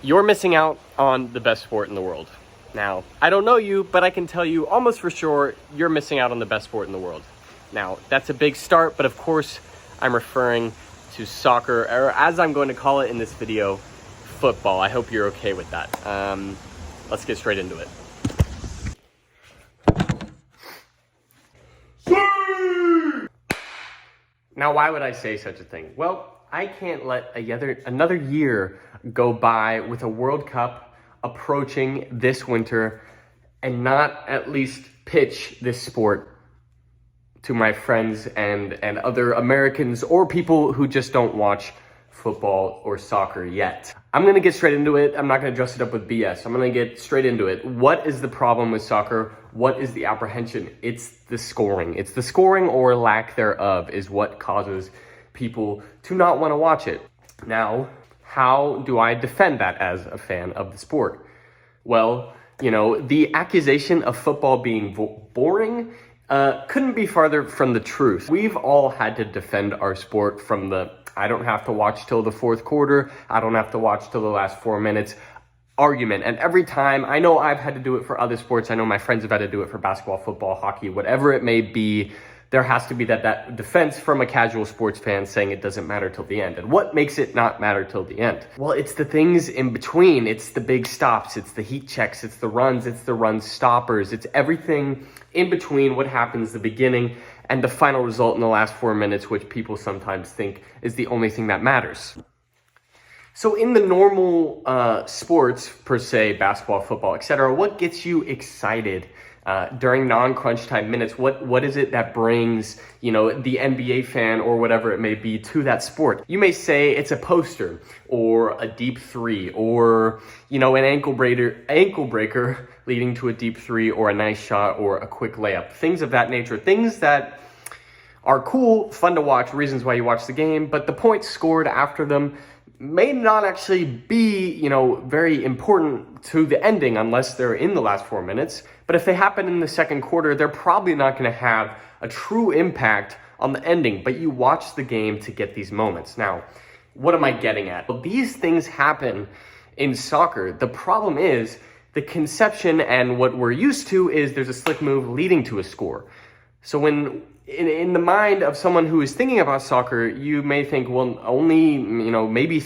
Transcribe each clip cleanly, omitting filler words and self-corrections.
You're missing out on the best sport in the world. Now, I don't know you, but I can tell you almost for sure you're missing out on the best sport in the world. Now, that's a big start, but of course, I'm referring to soccer, or as I'm going to call it in this video, football. I hope you're okay with that. Let's get straight into it. Now, why would I say such a thing? Well, I can't let another year go by with a World Cup approaching this winter and not at least pitch this sport to my friends and other Americans or people who just don't watch football or soccer yet. I'm gonna get straight into it. I'm not gonna dress it up with BS. I'm gonna get straight into it. What is the problem with soccer? What is the apprehension? It's the scoring. It's the scoring or lack thereof is what causes people to not want to watch it. Now, how do I defend that as a fan of the sport? Well, the accusation of football being boring couldn't be farther from the truth. We've all had to defend our sport from the I don't have to watch till the fourth quarter, I don't have to watch till the last 4 minutes argument. And every time, I know I've had to do it for other sports, I know my friends have had to do it for basketball, football, hockey, whatever it may be, there has to be that defense from a casual sports fan saying it doesn't matter till the end. And what makes it not matter till the end? Well, it's the things in between. It's the big stops, it's the heat checks, it's the run stoppers, it's everything in between what happens the beginning and the final result in the last 4 minutes, which people sometimes think is the only thing that matters. So in the normal sports, per se, basketball, football, etc., what gets you excited during non-crunch time minutes? What is it that brings, the NBA fan or whatever it may be to that sport? You may say it's a poster or a deep three or, an ankle breaker leading to a deep three or a nice shot or a quick layup. Things of that nature. Things that are cool, fun to watch, reasons why you watch the game, but the points scored after them may not actually be, very important to the ending unless they're in the last 4 minutes. But if they happen in the second quarter, they're probably not going to have a true impact on the ending. But you watch the game to get these moments. Now, what am I getting at? Well, these things happen in soccer. The problem is the conception and what we're used to is there's a slick move leading to a score. So when in the mind of someone who is thinking about soccer, you may think, well, only, maybe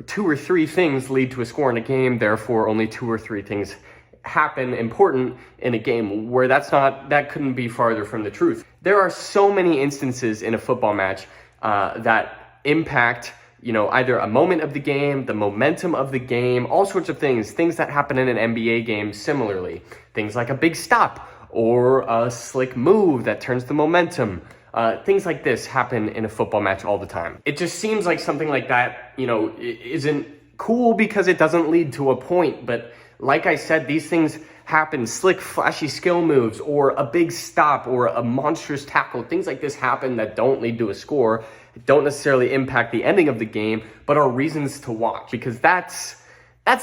two or three things lead to a score in a game. Therefore, only 2 or 3 things happen important in a game, where that couldn't be farther from the truth. There are so many instances in a football match that impact, either a moment of the game, the momentum of the game, all sorts of things that happen in an NBA game similarly. Things like a big stop or a slick move that turns the momentum. Things like this happen in a football match all the time. It just seems like something like that, isn't cool because it doesn't lead to a point. But like I said, these things happen. Slick, flashy skill moves or a big stop or a monstrous tackle. Things like this happen that don't lead to a score, don't necessarily impact the ending of the game, but are reasons to watch, because that's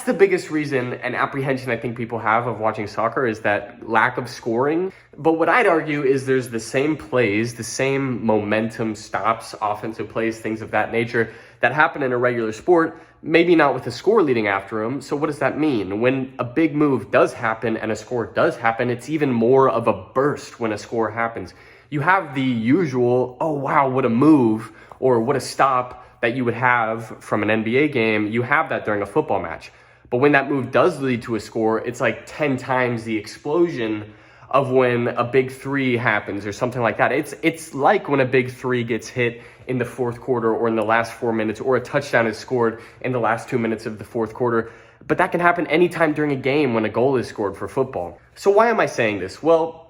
the biggest reason and apprehension I think people have of watching soccer is that lack of scoring. But what I'd argue is there's the same plays, the same momentum stops, offensive plays, things of that nature that happen in a regular sport, maybe not with a score leading after them. So what does that mean? When a big move does happen and a score does happen, it's even more of a burst when a score happens. You have the usual, oh wow, what a move, or what a stop that you would have from an NBA game. You have that during a football match. But when that move does lead to a score, it's like 10 times the explosion of when a big three happens or something like that. It's like when a big three gets hit in the fourth quarter or in the last 4 minutes, or a touchdown is scored in the last 2 minutes of the fourth quarter. But that can happen anytime during a game when a goal is scored for football. So why am I saying this? Well,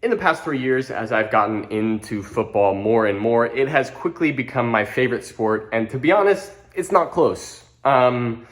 in the past 3 years, as I've gotten into football more and more, it has quickly become my favorite sport. And to be honest, it's not close. For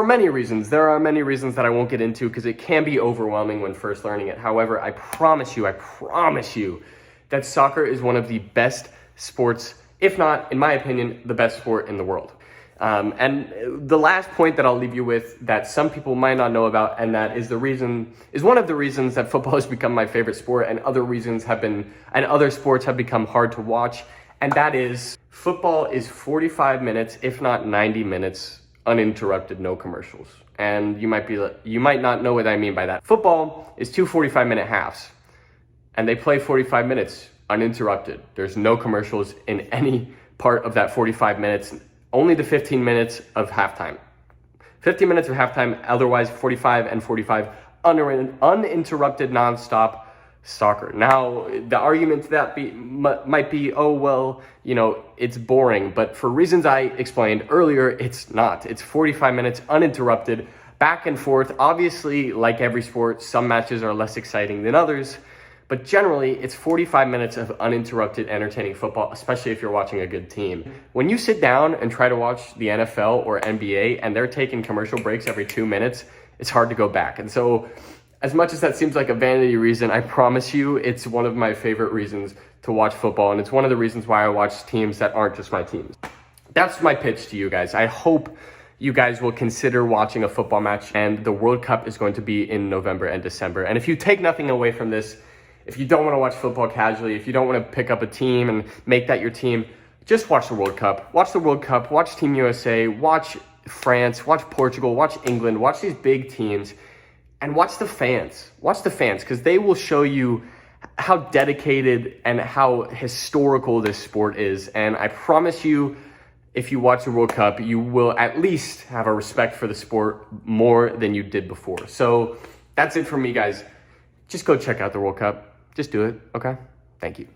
many reasons. There are many reasons that I won't get into because it can be overwhelming when first learning it. However, I promise you that soccer is one of the best sports, if not, in my opinion, the best sport in the world. And the last point that I'll leave you with that some people might not know about, and that is one of the reasons that football has become my favorite sport, and other sports have become hard to watch, and that is football is 45 minutes, if not 90 minutes uninterrupted, no commercials. And you might not know what I mean by that. Football is 2 45-minute halves, and they play 45 minutes uninterrupted. There's no commercials in any part of that 45 minutes, only the 15 minutes of halftime. 15 minutes of halftime, otherwise 45 and 45 uninterrupted, nonstop soccer. Now, the argument to that might be, oh, well, it's boring. But for reasons I explained earlier, it's not. It's 45 minutes uninterrupted, back and forth. Obviously, like every sport, some matches are less exciting than others. But generally, it's 45 minutes of uninterrupted, entertaining football, especially if you're watching a good team. When you sit down and try to watch the NFL or NBA and they're taking commercial breaks every 2 minutes, it's hard to go back. And so, as much as that seems like a vanity reason, I promise you it's one of my favorite reasons to watch football. And it's one of the reasons why I watch teams that aren't just my teams. That's my pitch to you guys. I hope you guys will consider watching a football match. And the World Cup is going to be in November and December. And if you take nothing away from this, if you don't want to watch football casually, if you don't want to pick up a team and make that your team, just watch the World Cup. Watch the World Cup, watch Team USA, watch France, watch Portugal, watch England, watch these big teams, and watch the fans. Watch the fans, because they will show you how dedicated and how historical this sport is. And I promise you, if you watch the World Cup, you will at least have a respect for the sport more than you did before. So that's it for me, guys. Just go check out the World Cup. Just do it, okay? Thank you.